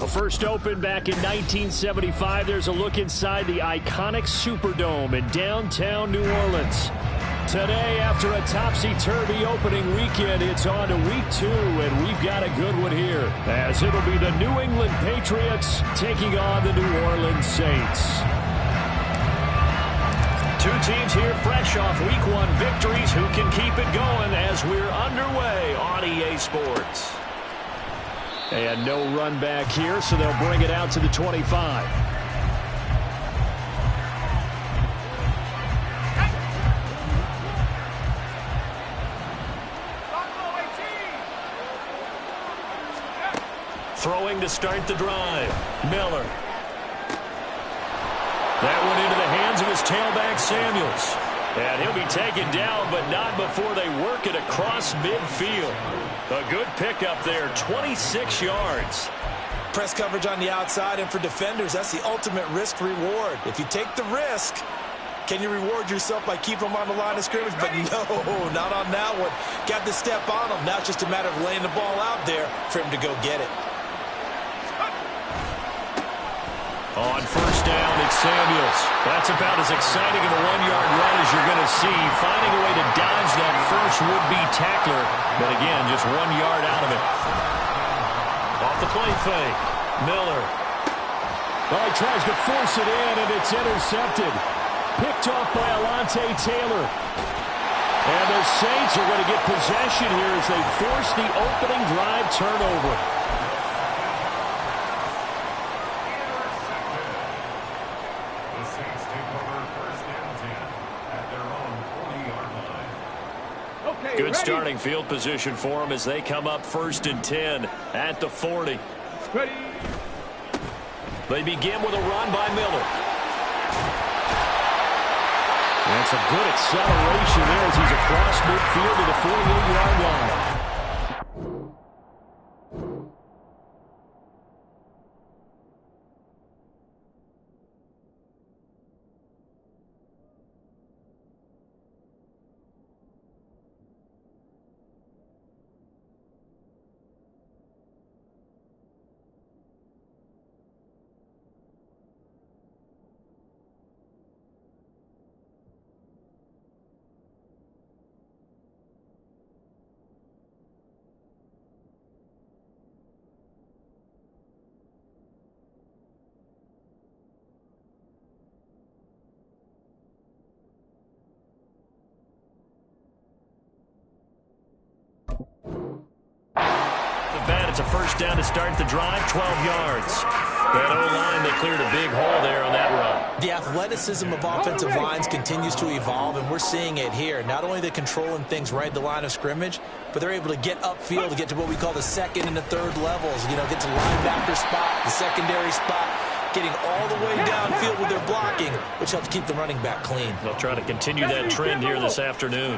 first opened back in 1975. There's a look inside the iconic Superdome in downtown New Orleans. Today, after a topsy-turvy opening weekend, it's on to week 2, and we've got a good one here, as it'll be the New England Patriots taking on the New Orleans Saints. Two teams here fresh off week 1 victories. Who can keep it going as we're underway on EA Sports? And no run back here, so they'll bring it out to the 25. Throwing to start the drive. Miller. That one into the hands of his tailback, Samuels. And he'll be taken down, but not before they work it across midfield. A good pickup there, 26 yards. Press coverage on the outside, and for defenders, that's the ultimate risk-reward. If you take the risk, can you reward yourself by keeping them on the line of scrimmage? But no, not on that one. Got the step on him. Now it's just a matter of laying the ball out there for him to go get it. On first down, it's Samuels. That's about as exciting of a 1-yard run as you're going to see. Finding a way to dodge that first would-be tackler. But again, just 1 yard out of it. Off the play fake. Miller. Well, he tries to force it in, and it's intercepted. Picked off by Alontae Taylor. And the Saints are going to get possession here as they force the opening drive turnover. Good starting field position for them as they come up 1st and 10 at the 40. Ready. They begin with a run by Miller. That's a good acceleration there as he's across midfield to the 48-yard line. It's a first down to start the drive, 12 yards. That O-line, they cleared a big hole there on that run. The athleticism of offensive lines continues to evolve, and we're seeing it here. Not only they're controlling things right at the line of scrimmage, but they're able to get upfield to get to what we call the 2nd and the 3rd levels. You know, get to linebacker spot, the secondary spot, getting all the way downfield with their blocking, which helps keep the running back clean. They'll try to continue that trend here this afternoon.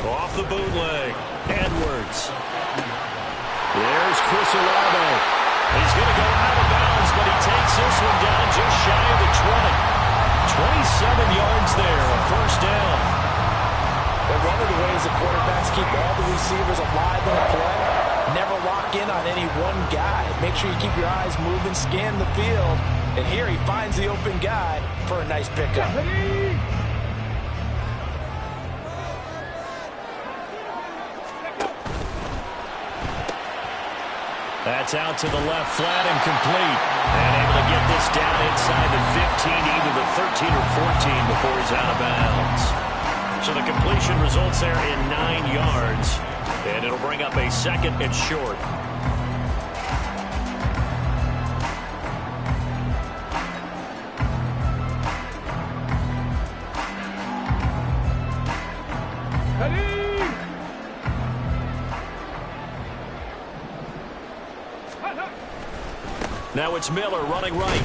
Off the bootleg, Edwards. There's Chris Olave. He's going to go out of bounds, but he takes this one down just shy of the 20. 27 yards there, a first down. But one of the ways the quarterbacks keep all the receivers alive on the play, never lock in on any one guy. Make sure you keep your eyes moving, scan the field. And here he finds the open guy for a nice pickup. That's out to the left, flat and complete. And able to get this down inside the 15, either the 13 or 14 before he's out of bounds. So the completion results there in 9 yards. And it'll bring up a 2nd and short. Now it's Miller running right.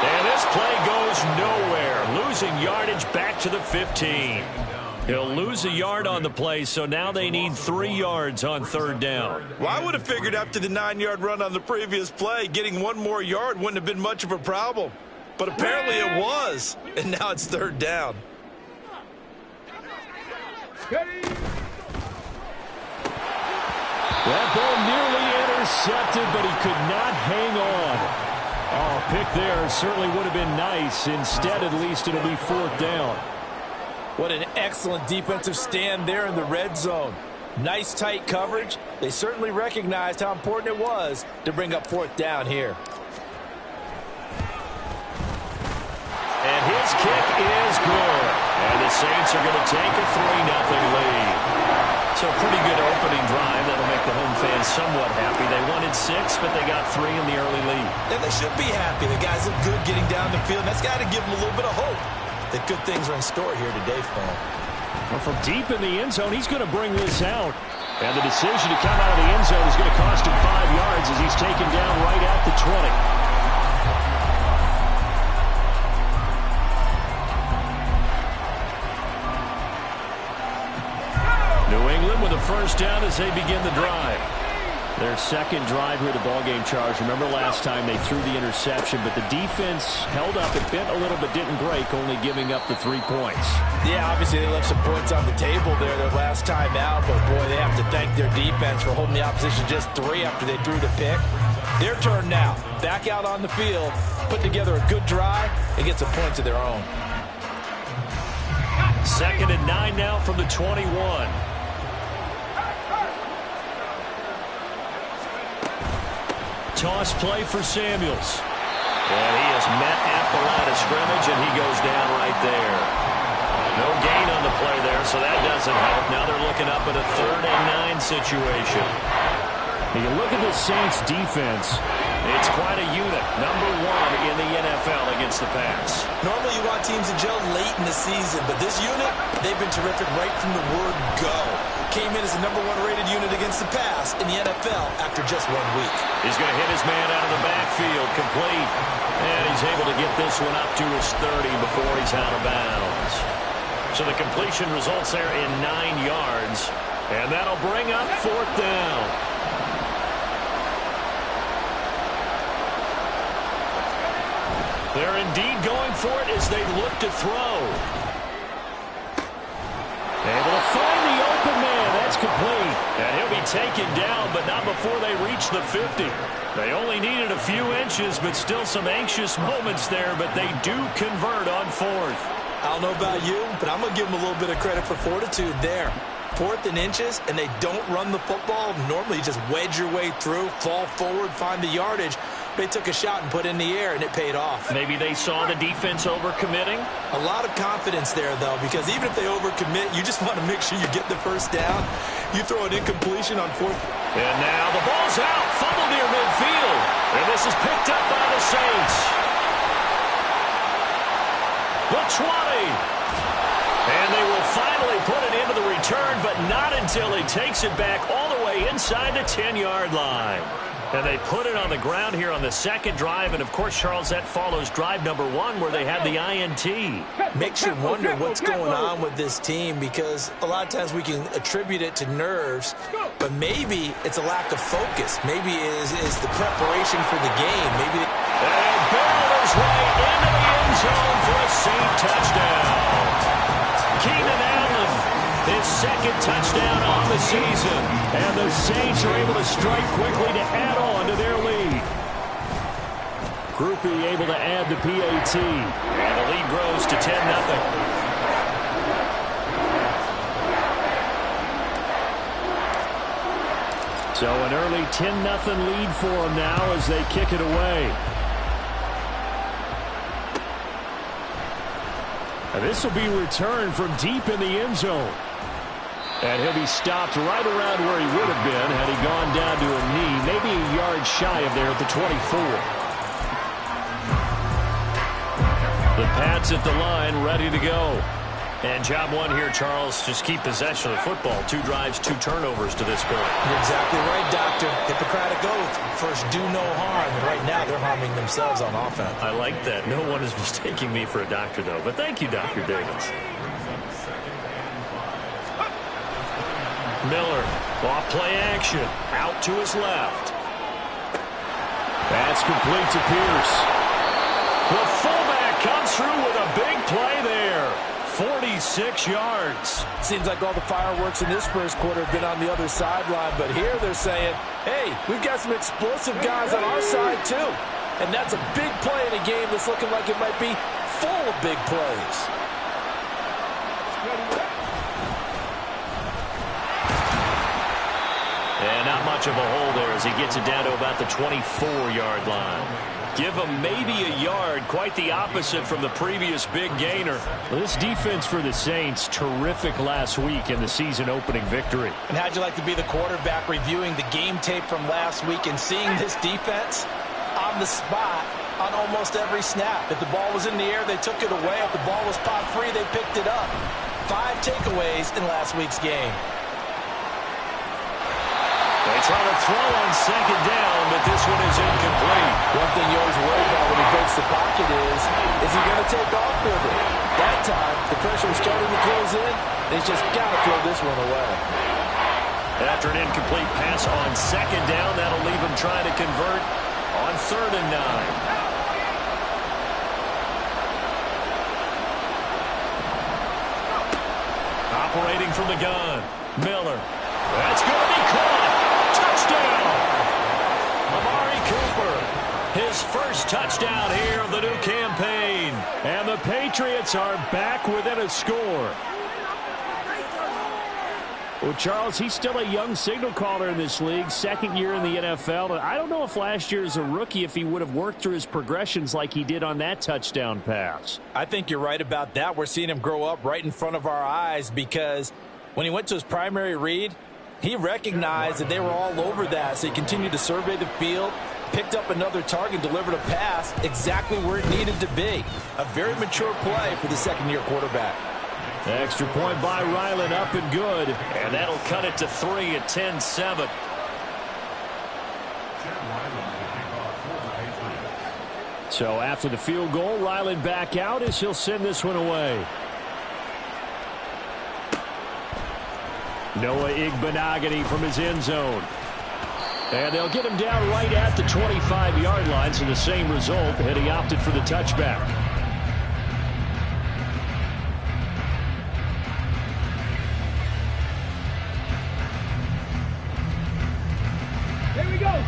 And this play goes nowhere. Losing yardage back to the 15. He'll lose a yard on the play, so now they need 3 yards on 3rd down. Well, I would have figured after the 9-yard run on the previous play, getting 1 more yard wouldn't have been much of a problem. But apparently it was, and now it's 3rd down. That ball nearly intercepted, but he could not hang on. Oh, a pick there certainly would have been nice. Instead, at least, it'll be 4th down. What an excellent defensive stand there in the red zone. Nice tight coverage. They certainly recognized how important it was to bring up 4th down here. And his kick is good. And the Saints are going to take a 3-0 lead. So a pretty good opening drive. That'll make the home fans somewhat happy. They wanted 6, but they got 3 in the early lead. And they should be happy. The guys look good getting down the field. That's got to give them a little bit of hope that good things are in store here today for them. Well, from deep in the end zone, he's going to bring this out. And the decision to come out of the end zone is going to cost him 5 yards as he's taken down right at the 20. New England with a first down as they begin the drive. Their second drive here, the ballgame charge. Remember last time they threw the interception, but the defense held up. It bent a little but didn't break, only giving up the 3 points. Yeah, obviously they left some points on the table there their last time out, but boy, they have to thank their defense for holding the opposition just 3 after they threw the pick. Their turn now. Back out on the field, put together a good drive, and get some points of their own. 2nd and 9 now from the 21. Toss play for Samuels. And he is met at the line of scrimmage, and he goes down right there. No gain on the play there, so that doesn't help. Now they're looking up at a 3rd and 9 situation. You look at the Saints defense, it's quite a unit. Number 1 in the NFL against the pass. Normally you want teams to gel late in the season, but this unit, they've been terrific right from the word go. Came in as the number 1 rated unit against the pass in the NFL after just 1 week. He's going to hit his man out of the backfield, complete. And he's able to get this one up to his 30 before he's out of bounds. So the completion results there in 9 yards. And that'll bring up 4th down. They're indeed going for it as they look to throw. Able to find the open man. That's complete. And he'll be taken down, but not before they reach the 50. They only needed a few inches, but still some anxious moments there, but they do convert on 4th. I don't know about you, but I'm going to give them a little bit of credit for fortitude there. 4th and inches, and they don't run the football. Normally you just wedge your way through, fall forward, find the yardage. They took a shot and put it in the air, and it paid off. Maybe they saw the defense overcommitting. A lot of confidence there, though, because even if they overcommit, you just want to make sure you get the first down. You throw an incompletion on 4th. And now the ball's out, fumble near midfield. And this is picked up by the Saints. The 20. And they will finally put it into the return, but not until he takes it back all the way inside the 10-yard line. And they put it on the ground here on the second drive. And, of course, Charles, that follows drive number 1 where they had the INT. Makes you wonder what's going on with this team because a lot of times we can attribute it to nerves, but maybe it's a lack of focus. Maybe it is the preparation for the game. Maybe. And barrels right into the end zone for a Saint touchdown. Keenan Allen, his 2nd touchdown on the season. And the Saints are able to strike quickly to add on to their lead. Groupie able to add the PAT. And the lead grows to 10-0. So an early 10-0 lead for them now as they kick it away. And this will be returned from deep in the end zone. And he'll be stopped right around where he would have been had he gone down to a knee, maybe a yard shy of there at the 24. The Pats at the line, ready to go. And job 1 here, Charles, just keep possession of the football. 2 drives, 2 turnovers to this point. You're exactly right, Doctor. Hippocratic oath. First, do no harm. And right now, they're harming themselves on offense. I like that. No one is mistaking me for a doctor, though. But thank you, Dr. Davis. Miller, off play action, out to his left. That's complete to Pierce. The fullback comes through with a big play there. 46 yards. Seems like all the fireworks in this first quarter have been on the other sideline, but here they're saying, hey, we've got some explosive guys on our side too. And that's a big play in a game that's looking like it might be full of big plays. And not much of a hole there as he gets it down to about the 24-yard line. Give him maybe a yard, quite the opposite from the previous big gainer. Well, this defense for the Saints, terrific last week in the season-opening victory. And how'd you like to be the quarterback reviewing the game tape from last week and seeing this defense on the spot on almost every snap? If the ball was in the air, they took it away. If the ball was pop free, they picked it up. 5 takeaways in last week's game. They try to throw on second down, but this one is incomplete. One thing you always worry about when he breaks the pocket is he going to take off with it? That time, the pressure was starting to close in. He's just got to throw this one away. After an incomplete pass on second down, that'll leave him trying to convert on 3rd and 9. Operating from the gun, Miller. That's going to be caught. Touchdown! Amari Cooper, his first touchdown here of the new campaign. And the Patriots are back within a score. Well, Charles, he's still a young signal caller in this league, second year in the NFL. And I don't know if last year as a rookie, if he would have worked through his progressions like he did on that touchdown pass. I think you're right about that. We're seeing him grow up right in front of our eyes because when he went to his primary read, he recognized that they were all over that, so he continued to survey the field, picked up another target, delivered a pass exactly where it needed to be. A very mature play for the second-year quarterback. Extra point by Ryland, up and good. And that'll cut it to 3 at 10-7. So after the field goal, Ryland back out as he'll send this one away. Noah Igbenogany from his end zone. And they'll get him down right at the 25-yard line, so the same result, and he opted for the touchback.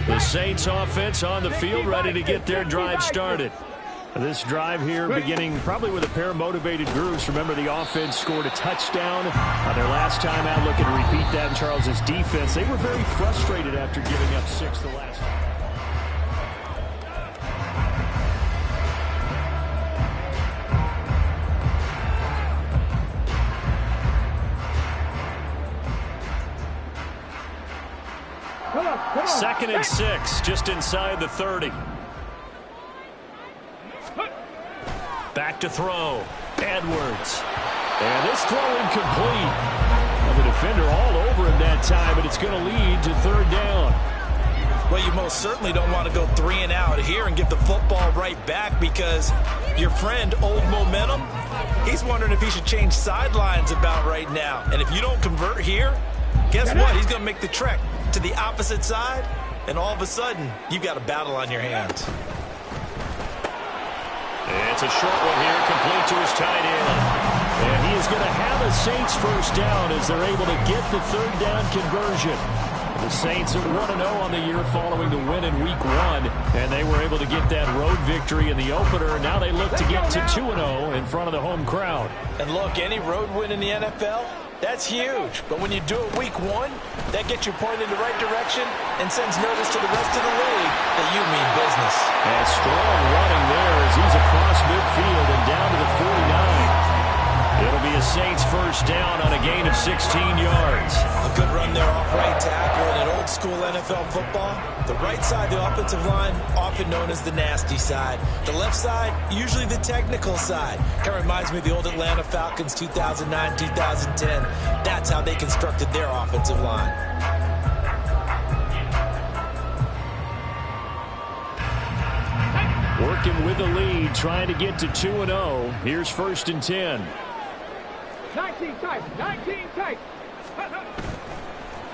The Saints offense on the field, ready to get their drive started. This drive here beginning probably with a pair of motivated groups. Remember, the offense scored a touchdown on their last time out. Looking to repeat that in Charles's defense. They were very frustrated after giving up 6 the last time. Second and 6, just inside the 30. Back to throw. Edwards. And this throw incomplete. Well, the defender all over him that time, but it's going to lead to 3rd down. Well, you most certainly don't want to go 3 and out here and give the football right back because your friend, Old Momentum, he's wondering if he should change sidelines about right now. And if you don't convert here, guess what? He's going to make the trek to the opposite side, and all of a sudden, you've got a battle on your hands. It's a short one here, complete to his tight end. And he is going to have a Saints first down as they're able to get the 3rd down conversion. The Saints at 1-0 on the year following the win in Week 1, and they were able to get that road victory in the opener. Now they look to get to 2-0 in front of the home crowd. And look, any road win in the NFL, that's huge. But when you do it Week 1, that gets you pointed in the right direction and sends notice to the rest of the league that you mean business. And strong running there as he's across midfield and down to the 49. It'll be a Saints first down on a gain of 16 yards. A good run there off right tackle in an old-school NFL football. The right side, the offensive line, often known as the nasty side. The left side, usually the technical side. Kind of reminds me of the old Atlanta Falcons 2009, 2010. That's how they constructed their offensive line. Working with the lead, trying to get to 2-0. Here's 1st and 10. 19 tight, 19 tight.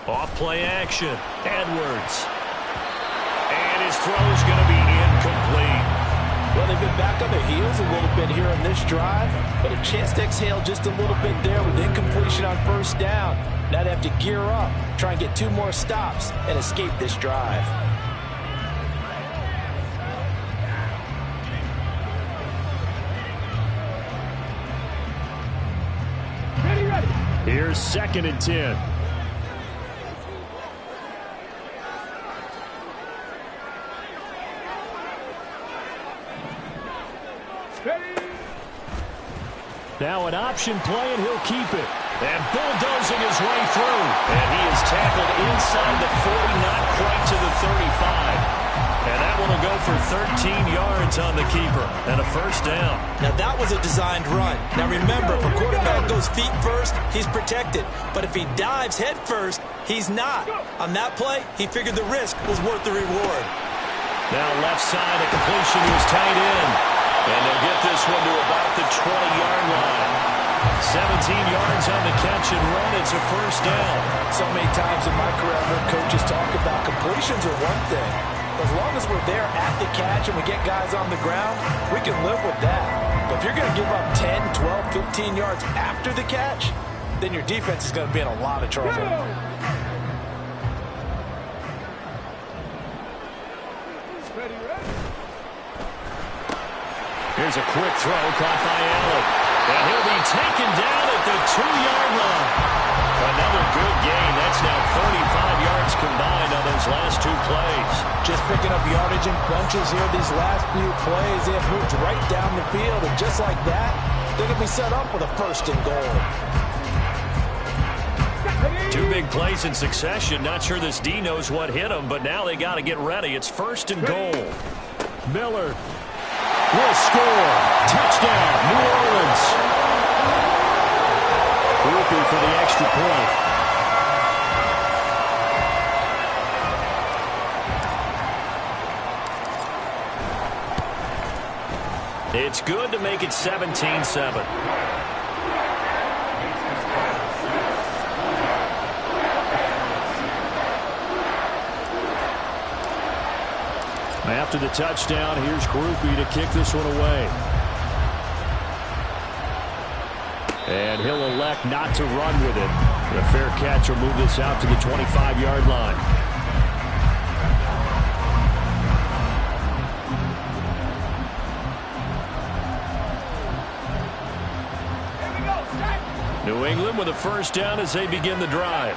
Off play action. Edwards. And his throw is going to be incomplete. Well, they've been back on their heels a little bit here on this drive, but a chance to exhale just a little bit there with incompletion on first down. Now they have to gear up, try and get 2 more stops, and escape this drive. Ready. Here's 2nd and 10. Now an option play, and he'll keep it. And bulldozing his way through. And he is tackled inside the 40, not quite to the 35. And that one will go for 13 yards on the keeper and a first down. Now that was a designed run. Now remember, if a quarterback goes feet first, he's protected. But if he dives head first, he's not. On that play, he figured the risk was worth the reward. Now left side, a completion to his tight end. And they'll get this one to about the 20-yard line. 17 yards on the catch and run. It's a first down. So many times in my career, I've heard coaches talk about completions are one thing. As long as we're there at the catch and we get guys on the ground, we can live with that. But if you're going to give up 10, 12, 15 yards after the catch, then your defense is going to be in a lot of trouble. Here's a quick throw caught by Allen. And he'll be taken down at the 2-yard line. Another good gain. That's now 35 yards combined on those last 2 plays. Just picking up yardage in bunches here these last few plays. They have moved right down the field. And just like that, they're going to be set up with a first and goal. 2 big plays in succession. Not sure this D knows what hit him, but now they got to get ready. It's first and goal. Miller will score. Touchdown, New Orleans. Groupie for the extra point. It's good to make it 17-7. After the touchdown, here's Groupie to kick this one away. And he'll elect not to run with it. The fair catch will move this out to the 25-yard line. New England with a first down as they begin the drive.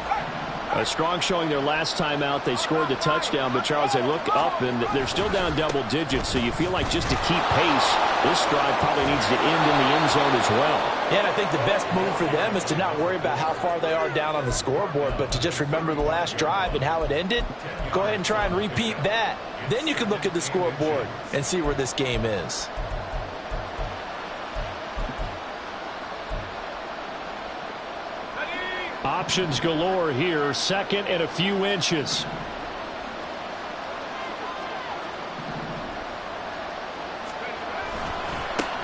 A strong showing their last time out. They scored the touchdown, but, Charles, they look up, and they're still down double digits, so you feel like just to keep pace, this drive probably needs to end in the end zone as well. Yeah, and I think the best move for them is to not worry about how far they are down on the scoreboard, but to just remember the last drive and how it ended. Go ahead and try and repeat that. Then you can look at the scoreboard and see where this game is. Options galore here. 2nd and a few inches.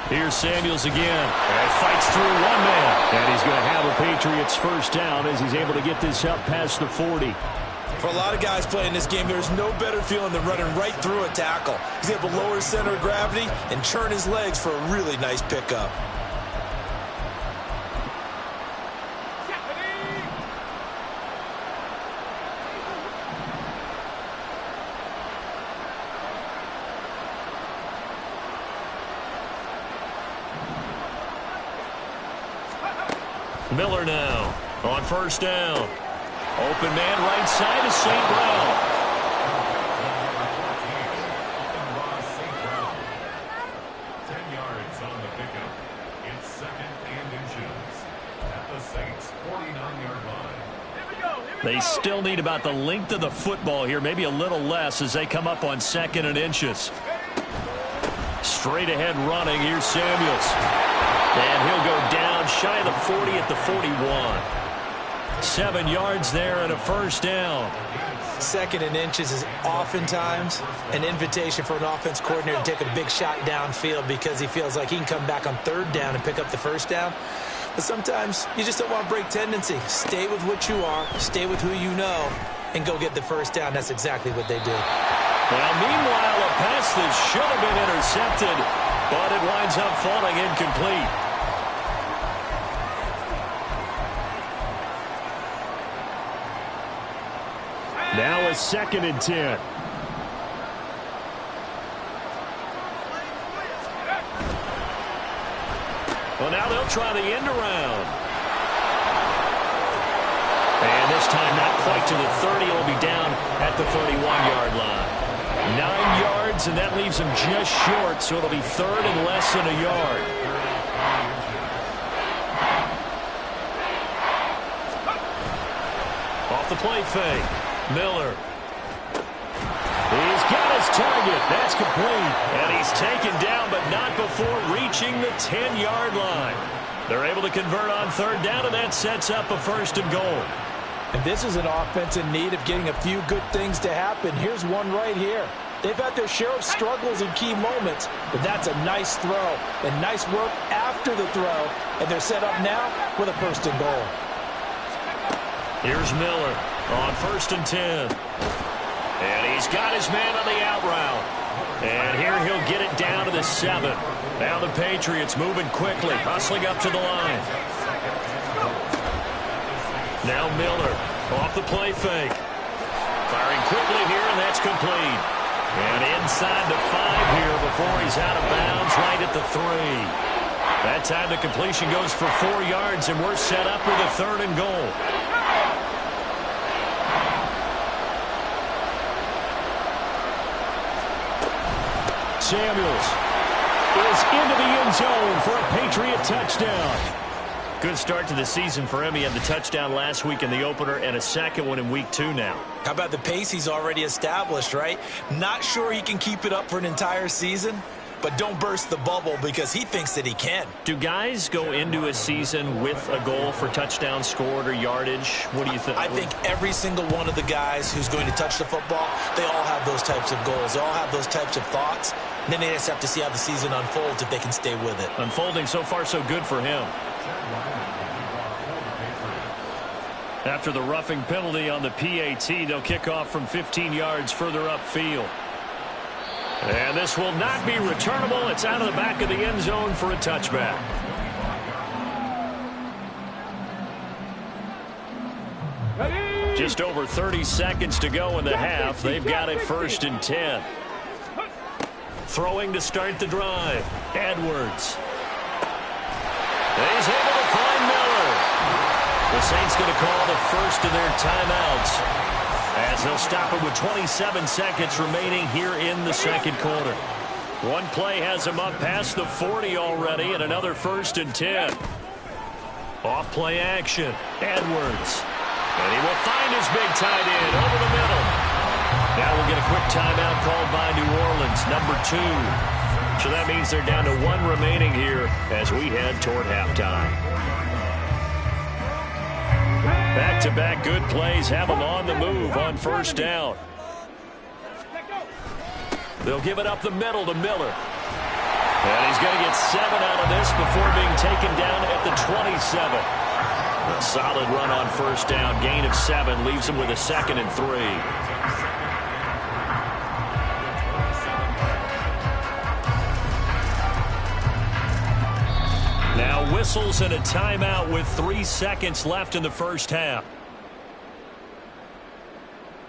Here's Samuels again. And fights through one man. And he's going to have a Patriots first down as he's able to get this up past the 40. For a lot of guys playing this game, there's no better feeling than running right through a tackle. He's able to lower his center of gravity and churn his legs for a really nice pickup. Miller now on first down. Open man right side is St. Brown. 10 yards on the pickup. It's 2nd and inches at the Saints' 49-yard line. They still need about the length of the football here, maybe a little less as they come up on 2nd and inches. Straight ahead running. Here's Samuels. And he'll go down shy of the 40 at the 41. 7 yards there and a first down. 2nd and inches is oftentimes an invitation for an offense coordinator to take a big shot downfield because he feels like he can come back on 3rd down and pick up the first down. But sometimes you just don't want to break tendency. Stay with what you are, stay with who you know, and go get the first down. That's exactly what they did. Well, meanwhile, a pass that should have been intercepted, but it winds up falling incomplete. Now a 2nd and 10. Well, now they'll try the end around. And this time not quite to the 30. It'll be down at the 31-yard line. 9 yards, and that leaves him just short, so it'll be 3rd and less than a yard. Off the play fake. Miller. He's got his target. That's complete. And he's taken down, but not before reaching the 10-yard line. They're able to convert on 3rd down, and that sets up a 1st and goal. And this is an offense in need of getting a few good things to happen. Here's one right here. They've had their share of struggles in key moments, but that's a nice throw and nice work after the throw. And they're set up now with a 1st and goal. Here's Miller on 1st and 10. And he's got his man on the out route. And here he'll get it down to the 7. Now the Patriots moving quickly, hustling up to the line. Now Miller off the play fake. Firing quickly here, and that's complete. And inside the 5 here before he's out of bounds right at the 3. That time the completion goes for 4 yards, and we're set up with a 3rd and goal. Samuels is into the end zone for a Patriot touchdown. Good start to the season for him. He had the touchdown last week in the opener and a 2nd one in week 2 now. How about the pace he's already established, right? Not sure he can keep it up for an entire season, but don't burst the bubble because he thinks that he can. Do guys go into a season with a goal for touchdowns scored or yardage? What do you think? I think every single one of the guys who's going to touch the football, they all have those types of goals. They all have those types of thoughts. And then they just have to see how the season unfolds if they can stay with it. Unfolding so far so good for him. After the roughing penalty on the PAT, they'll kick off from 15 yards further upfield. And this will not be returnable. It's out of the back of the end zone for a touchback. Just over 30 seconds to go in the half. They've got it 1st and 10. Throwing to start the drive. Edwards. He's able to find Miller. The Saints going to call the first of their timeouts as they'll stop it with 27 seconds remaining here in the 2nd quarter. One play has him up past the 40 already, and another 1st and 10. Off play action. Edwards. And he will find his big tight end over the middle. Now we'll get a quick timeout called by New Orleans, number 2. So that means they're down to 1 remaining here as we head toward halftime. Back-to-back good plays have them on the move on 1st down. They'll give it up the middle to Miller. And he's going to get 7 out of this before being taken down at the 27. A solid run on 1st down. Gain of 7 leaves him with a 2nd and 3. Now whistles and a timeout with 3 seconds left in the 1st half.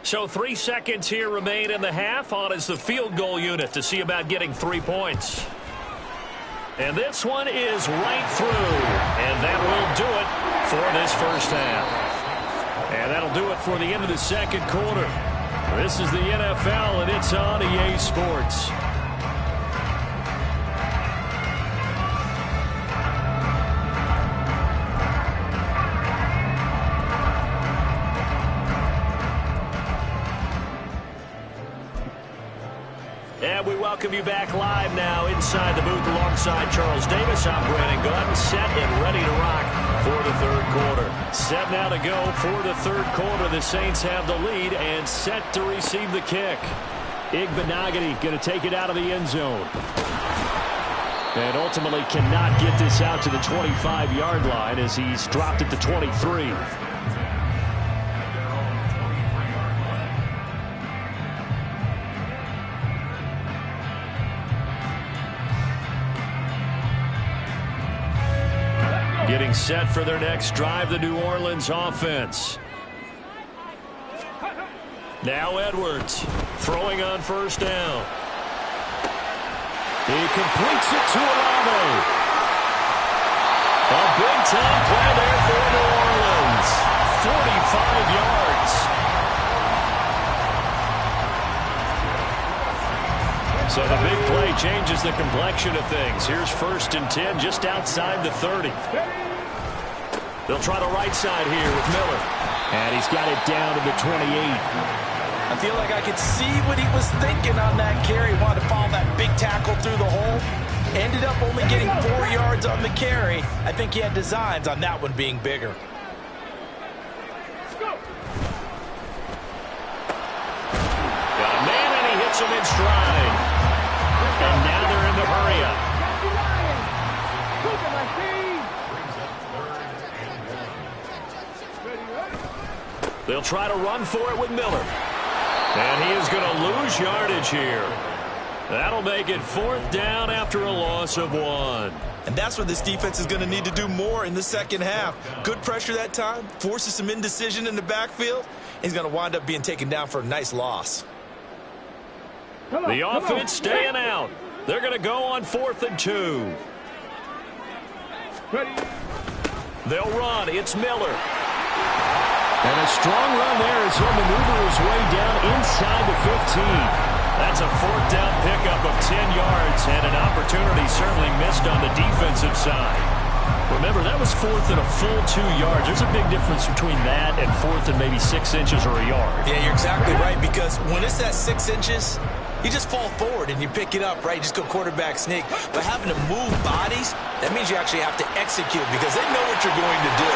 So 3 seconds here remain in the half. On is the field goal unit to see about getting 3 points. And this one is right through. And that will do it for this 1st half. And that'll do it for the end of the 2nd quarter. This is the NFL, and it's on EA Sports. And we welcome you back live now inside the booth alongside Charles Davis. I'm Brandon Glenn, set and ready to rock for the 3rd quarter. Set now to go for the 3rd quarter. The Saints have the lead and set to receive the kick. Igbenogany going to take it out of the end zone. And ultimately cannot get this out to the 25-yard line as he's dropped at the 23. Getting set for their next drive, the New Orleans offense. Now Edwards throwing on first down. He completes it to Olave. A big-time play there for New Orleans. 45 yards. So the big play changes the complexion of things. Here's 1st and 10 just outside the 30. They'll try the right side here with Miller. And he's got it down to the 28. I feel like I could see what he was thinking on that carry. He wanted to follow that big tackle through the hole. Ended up only getting 4 yards on the carry. I think he had designs on that one being bigger. Got a man, and he hits him in stride. And now they're in the hurry up. They'll try to run for it with Miller. And he is going to lose yardage here. That'll make it 4th down after a loss of 1. And that's where this defense is going to need to do more in the second half. Good pressure that time, forces some indecision in the backfield. He's going to wind up being taken down for a nice loss. The offense staying out. They're going to go on 4th and 2. They'll run. It's Miller. And a strong run there as he'll maneuver his way down inside the 15. That's a 4th down pickup of 10 yards and an opportunity certainly missed on the defensive side. Remember, that was 4th and a full 2 yards. There's a big difference between that and 4th and maybe 6 inches or a yard. Yeah, you're exactly right, because when it's that 6 inches, you just fall forward and you pick it up, right? You just go quarterback sneak. But having to move bodies, that means you actually have to execute because they know what you're going to do.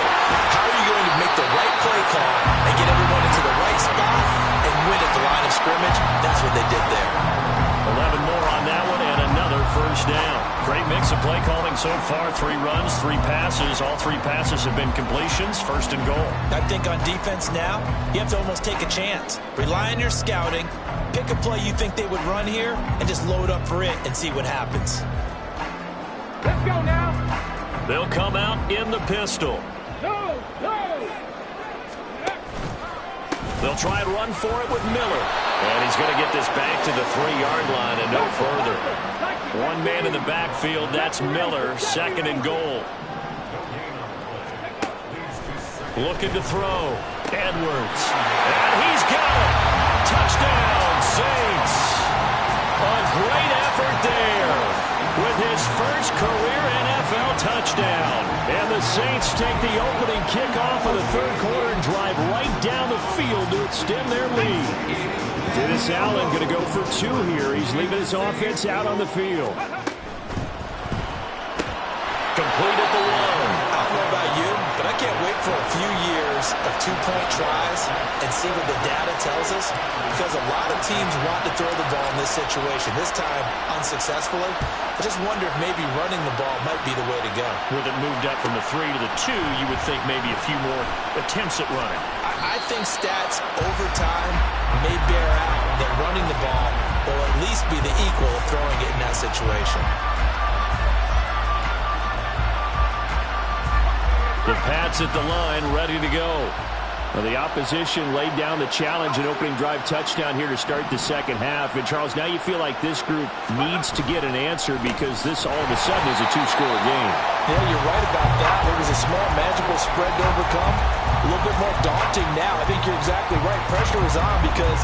How are you going to make the right play call and get everyone into the right spot and win at the line of scrimmage? That's what they did there. 11 more on that one and another 1st down. Great mix of play calling so far. 3 runs, 3 passes. All 3 passes have been completions. 1st and goal. I think on defense now, you have to almost take a chance. Rely on your scouting. Pick a play you think they would run here and just load up for it and see what happens. Let's go now. They'll come out in the pistol. Go, go. They'll try and run for it with Miller. And he's going to get this back to the 3-yard line and no further. 1 man in the backfield. That's Miller. 2nd and goal. Looking to throw. Edwards. And he's got it. Touchdown, Saints. A great effort there with his first career NFL touchdown. And the Saints take the opening kickoff of the 3rd quarter and drive right down the field to extend their lead. Dennis Allen going to go for 2 here. He's leaving his offense out on the field. Complete at the 1. I don't know about you, but I can't wait for a few years of 2-point tries and see what the data tells us, because a lot of teams want to throw the ball in this situation. This time, unsuccessfully. I just wonder if maybe running the ball might be the way to go. With it moved up from the 3 to the 2, you would think maybe a few more attempts at running. I think stats over time may bear out that running the ball will at least be the equal of throwing it in that situation. The Pats at the line, ready to go. Well, the opposition laid down the challenge, an opening drive touchdown here to start the second half. And, Charles, now you feel like this group needs to get an answer because this all of a sudden is a 2-score game. Yeah, you're right about that. There was a small, magical spread to overcome. A little bit more daunting now. I think you're exactly right. Pressure is on because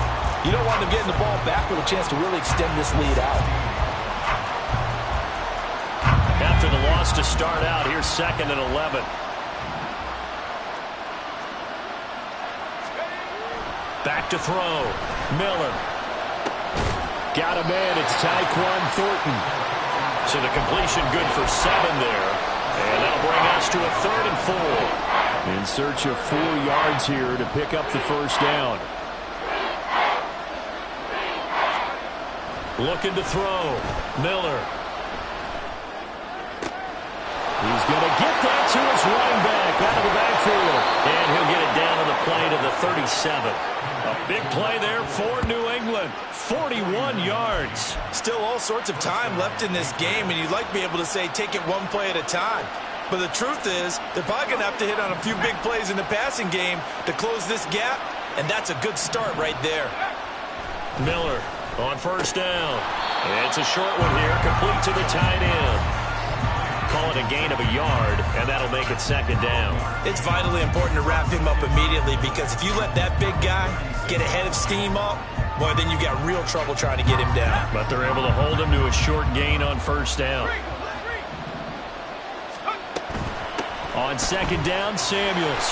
you don't want them getting the ball back with a chance to really extend this lead out. After the loss to start out, here's 2nd and 11. Back to throw. Miller. Got a man. It's Tyquan Thornton. So the completion good for 7 there. And that'll bring us to a 3rd and 4. In search of 4 yards here to pick up the 1st down. Looking to throw. Miller. He's going to get that to his running back out of the backfield. And he'll get it down to the play to the 37. A big play there for New England. 41 yards. Still all sorts of time left in this game, and you'd like to be able to say take it 1 play at a time. But the truth is, they're probably going to have to hit on a few big plays in the passing game to close this gap, and that's a good start right there. Miller on first down. It's a short one here, complete to the tight end. Call it a gain of a yard, and that'll make it second down. It's vitally important to wrap him up immediately, because if you let that big guy get a head of steam up, boy, then you've got real trouble trying to get him down. But they're able to hold him to a short gain on first down. On second down, Samuels.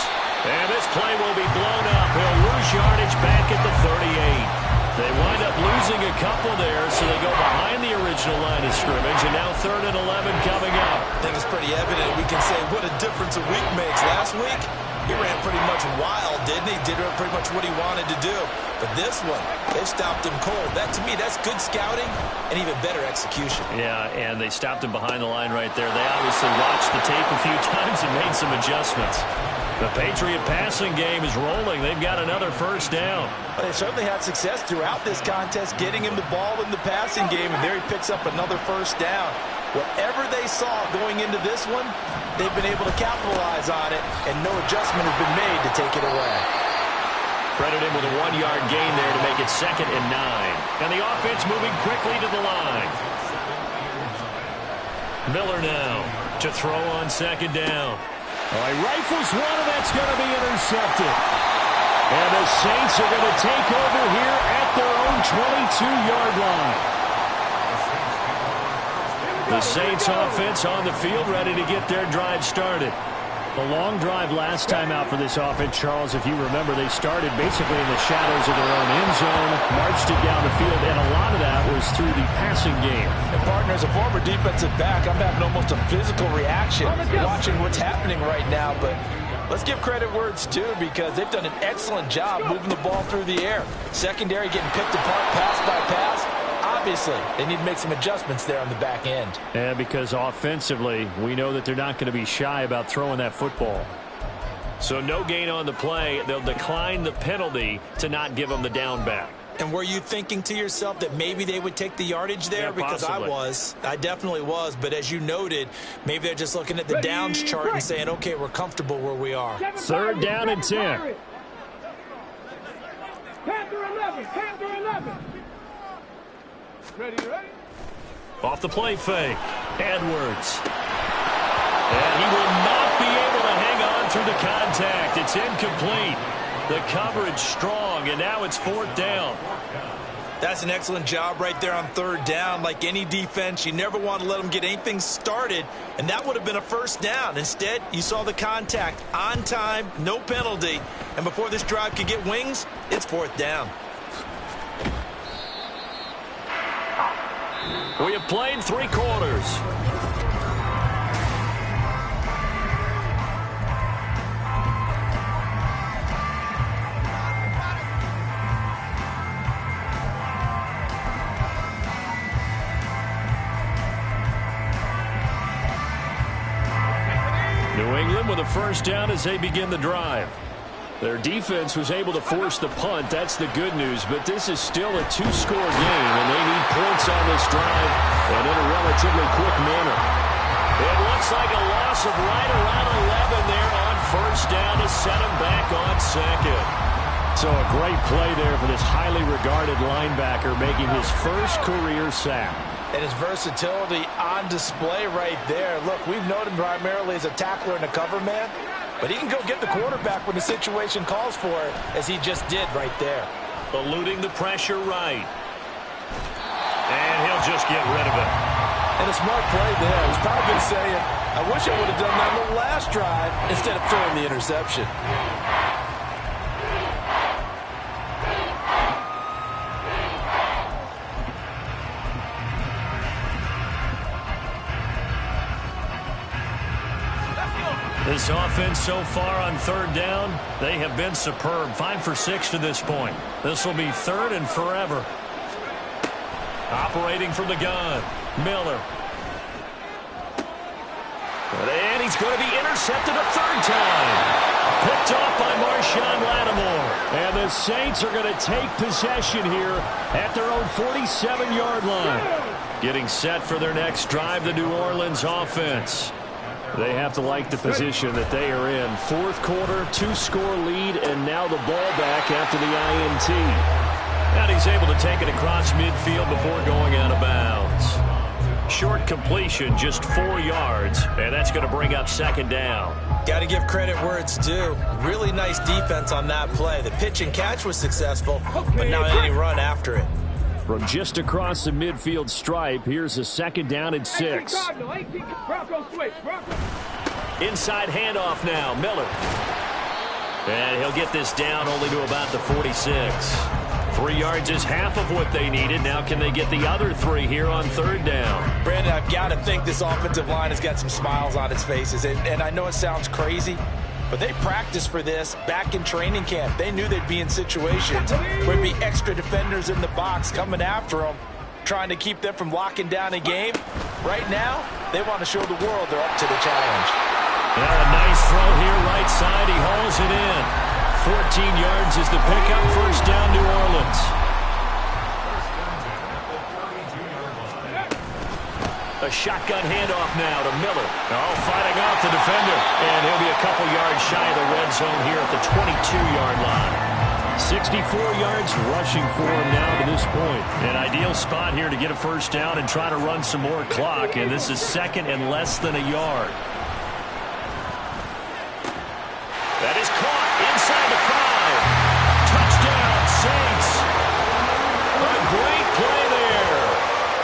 And this play will be blown up. He'll lose yardage back at the 38. They wind up losing a couple there, so they go behind the original line of scrimmage, and now 3rd and 11 coming up. I think it's pretty evident. We can say what a difference a week makes. Last week, he ran pretty much wild, didn't he? Did pretty much what he wanted to do. But this one, they stopped him cold. That, to me, that's good scouting and even better execution. Yeah, and they stopped him behind the line right there. They obviously watched the tape a few times and made some adjustments. The Patriot passing game is rolling. They've got another first down. Well, they certainly had success throughout this contest, getting him the ball in the passing game, and there he picks up another first down. Whatever they saw going into this one, they've been able to capitalize on it, and no adjustment has been made to take it away. Credit him with a 1-yard gain there to make it 2nd and 9. And the offense moving quickly to the line. Miller now to throw on second down. Oh, he rifles one, and that's going to be intercepted. And the Saints are going to take over here at their own 22-yard line. The Saints offense on the field, ready to get their drive started. A long drive last time out for this offense, Charles. If you remember, they started basically in the shadows of their own end zone, marched it down the field, and a lot of that was through the passing game. And, partner, as a former defensive back, I'm having almost a physical reaction watching what's happening right now. But let's give credit where it's due, because they've done an excellent job moving the ball through the air. Secondary getting picked apart pass by pass. Obviously, they need to make some adjustments there on the back end. Yeah, because offensively, we know that they're not going to be shy about throwing that football. So no gain on the play. They'll decline the penalty to not give them the down back. And were you thinking to yourself that maybe they would take the yardage there? Yeah, because possibly. I definitely was. But as you noted, maybe they're just looking at the downs chart and saying, okay, we're comfortable where we are. 3rd down and 10. Panther 11, Panther 11. Ready. Off the play fake. Edwards. And he will not be able to hang on through the contact. It's incomplete. The coverage strong, and now it's 4th down. That's an excellent job right there on 3rd down. Like any defense, you never want to let them get anything started, and that would have been a first down. Instead, you saw the contact on time, no penalty, and before this drive could get wings, it's 4th down. We have played 3 quarters. New England with a first down as they begin the drive. Their defense was able to force the punt. That's the good news. But this is still a 2-score game, and they need points on this drive and in a relatively quick manner. It looks like a loss of right around 11 there on first down to set them back on second. So a great play there for this highly regarded linebacker making his first career sack. And his versatility on display right there. Look, we've known him primarily as a tackler and a cover man, but he can go get the quarterback when the situation calls for it, as he just did right there. Eluding the pressure right. And he'll just get rid of it. And a smart play there. He's probably been saying, I wish I would have done that on the last drive instead of throwing the interception. This offense so far on 3rd down, they have been superb. 5 for 6 to this point. This will be 3rd and forever. Operating from the gun, Miller. And he's going to be intercepted a 3rd time. Picked off by Marshawn Lattimore. And the Saints are going to take possession here at their own 47-yard line. Getting set for their next drive, the New Orleans offense. They have to like the position that they are in. Fourth quarter, 2-score lead, and now the ball back after the INT. And he's able to take it across midfield before going out of bounds. Short completion, just 4 yards, and that's going to bring up second down. Got to give credit where it's due. Really nice defense on that play. The pitch and catch was successful, but not any run after it. From just across the midfield stripe, here's a second down and 6. Inside handoff now, Miller. And he'll get this down only to about the 46. 3 yards is half of what they needed. Now can they get the other 3 here on third down? Brandon, I've got to think this offensive line has got some smiles on its faces. And I know it sounds crazy, but they practiced for this back in training camp. They knew they'd be in situations where there'd be extra defenders in the box coming after them, trying to keep them from locking down a game. Right now, they want to show the world they're up to the challenge. Now a nice throw here, right side. He hauls it in. 14 yards is the pickup. First down, New Orleans. A shotgun handoff now to Miller. Oh, fighting off the defender. And he'll be a couple yards shy of the red zone here at the 22-yard line. 64 yards rushing for him now to this point. An ideal spot here to get a first down and try to run some more clock. And this is second and less than a yard. That is caught inside the 5. Touchdown, Saints. A great play there.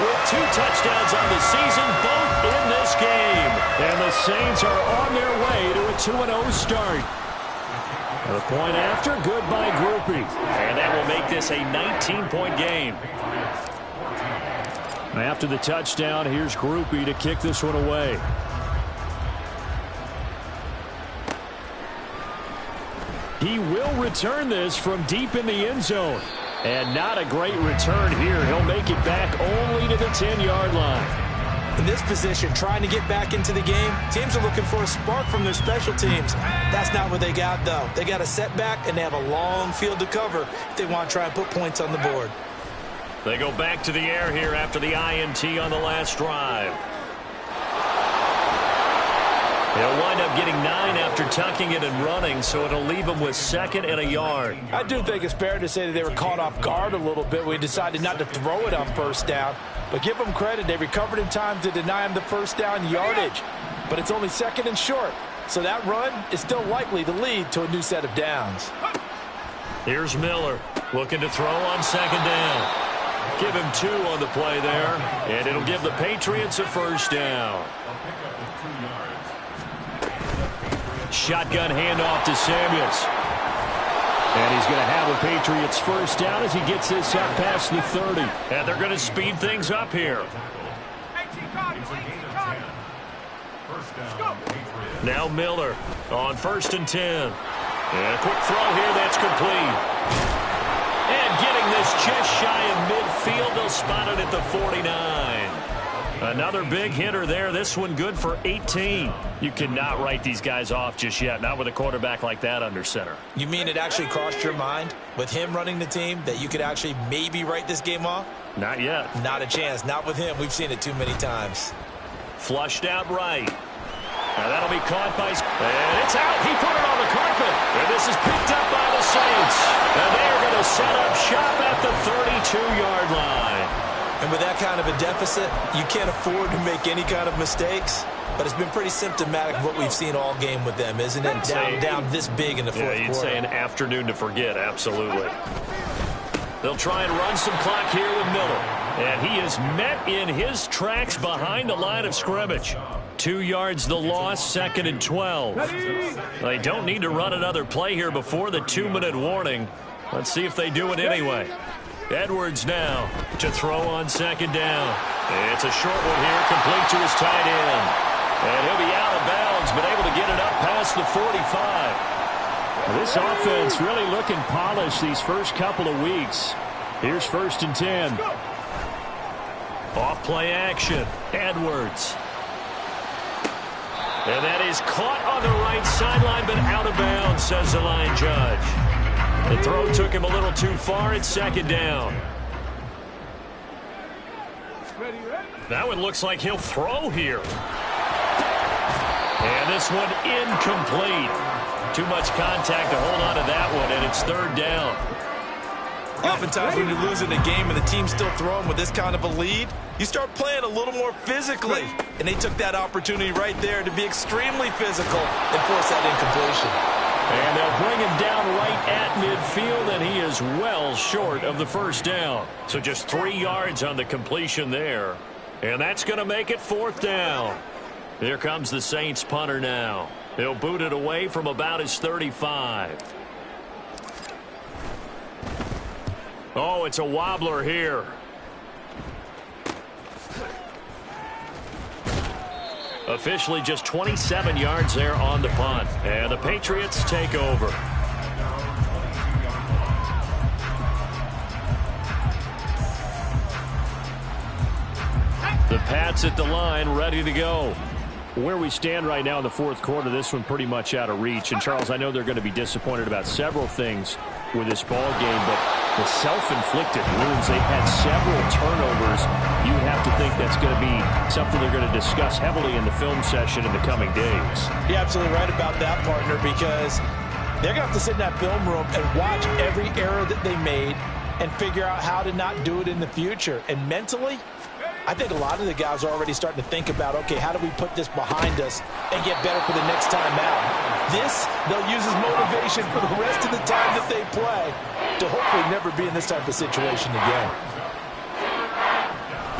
With 2 touchdowns on the season, both in this game. And the Saints are on their way to a 2-0 start. The point after, good by Groupie. And that will make this a 19-point game. After the touchdown, here's Groupie to kick this one away. He will return this from deep in the end zone. And not a great return here. He'll make it back only to the 10-yard line. In this position, trying to get back into the game, teams are looking for a spark from their special teams. That's not what they got, though. They got a setback, and they have a long field to cover if they want to try and put points on the board. They go back to the air here after the INT on the last drive. He'll wind up getting 9 after tucking it and running, so it'll leave him with second and a yard. I do think it's fair to say that they were caught off guard a little bit. We decided not to throw it on first down. But give them credit. They recovered in time to deny him the first down yardage. But it's only second and short. So that run is still likely to lead to a new set of downs. Here's Miller looking to throw on second down. Give him 2 on the play there. And it'll give the Patriots a first down. Shotgun handoff to Samuels. And he's going to have a Patriots first down as he gets this up past the 30. And they're going to speed things up here. Now Miller on 1st and 10. And a quick throw here that's complete. And getting this just shy of midfield. They'll spot it at the 49. Another big hitter there. This one good for 18. You cannot write these guys off just yet. Not with a quarterback like that under center. You mean it actually crossed your mind with him running the team that you could actually maybe write this game off? Not yet. Not a chance. Not with him. We've seen it too many times. Flushed out right. Now that'll be caught by... And it's out. He put it on the carpet. And this is picked up by the Saints. And they're going to set up shop at the 32-yard line. And with that kind of a deficit, you can't afford to make any kind of mistakes. But it's been pretty symptomatic of what we've seen all game with them, isn't it? Down this big in the fourth quarter. Yeah, you'd say an afternoon to forget, absolutely. They'll try and run some clock here with Miller. And he is met in his tracks behind the line of scrimmage. 2 yards the loss, 2nd and 12. They don't need to run another play here before the 2-minute warning. Let's see if they do it anyway. Edwards now to throw on second down. It's a short one here, complete to his tight end. And he'll be out of bounds, but able to get it up past the 45. This offense really looking polished these first couple of weeks. Here's 1st and 10. Off play action. Edwards. And that is caught on the right sideline, but out of bounds, says the line judge. The throw took him a little too far. It's second down. That one looks like he'll throw here. And this one incomplete. Too much contact to hold on to that one, and it's third down. Oftentimes when you're losing a game and the team's still throwing with this kind of a lead, you start playing a little more physically. And they took that opportunity right there to be extremely physical and force that incompletion. And they'll bring him down right at midfield, and he is well short of the first down. So just 3 yards on the completion there. And that's going to make it fourth down. Here comes the Saints punter now. They'll boot it away from about his 35. Oh, it's a wobbler here. Officially just 27 yards there on the punt. And the Patriots take over. The Pats at the line, ready to go. Where we stand right now in the fourth quarter, this one pretty much out of reach. And, Charles, I know they're going to be disappointed about several things with this ball game, but the self-inflicted wounds, they've had several turnovers. You would have to think that's going to be something they're going to discuss heavily in the film session in the coming days. You're absolutely right about that, partner, because they're going to have to sit in that film room and watch every error that they made and figure out how to not do it in the future. And mentally, I think a lot of the guys are already starting to think about, okay, how do we put this behind us and get better for the next time out? This, they'll use as motivation for the rest of the time that they play to hopefully never be in this type of situation again.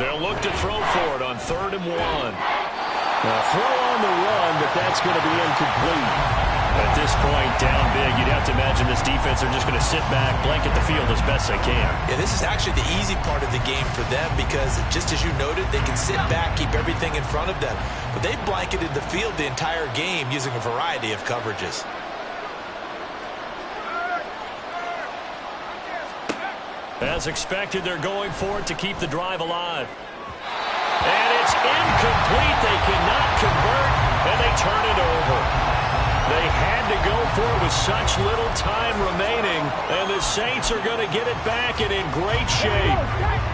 They'll look to throw for it on 3rd and 1. Now, throw on the run, but that's going to be incomplete. At this point, down big, you'd have to imagine this defense are just going to sit back, blanket the field as best they can. Yeah, this is actually the easy part of the game for them because, just as you noted, they can sit back, keep everything in front of them. But they've blanketed the field the entire game using a variety of coverages. As expected, they're going for it to keep the drive alive. And it's incomplete. They cannot convert, and they turn it over. They had to go for it with such little time remaining, and the Saints are going to get it back and in great shape.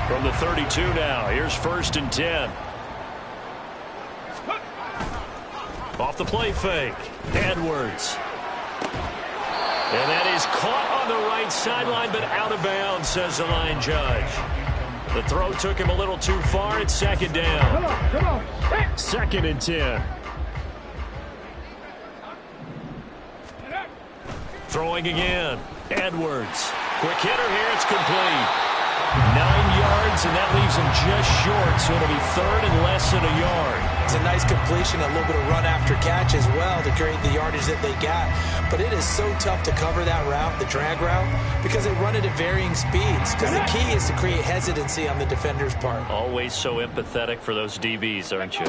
From the 32 now, here's 1st and 10. Off the play fake, Edwards. And that is caught on the right sideline, but out of bounds, says the line judge. The throw took him a little too far. It's 2nd down. Come on. 2nd and 10. Throwing again. Edwards. Quick hitter here. It's complete. 9 yards, and that leaves him just short, so it'll be 3rd and less than a yard. It's a nice completion, a little bit of run after catch as well to create the yardage that they got. But it is so tough to cover that route, the drag route, because they run it at varying speeds. Because the key is to create hesitancy on the defender's part. Always so empathetic for those DBs, aren't you?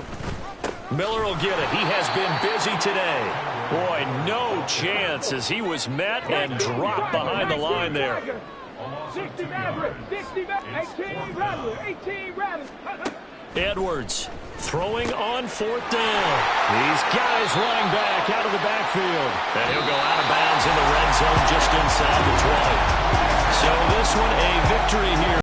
Miller will get it. He has been busy today. Boy, no chance as he was met and dropped behind the line there. 60 Maverick, 60 Maverick, 18 Rattler, 18 Rattler. Edwards throwing on 4th down. These guys running back out of the backfield. And he'll go out of bounds in the red zone just inside the 20. So this one a victory here.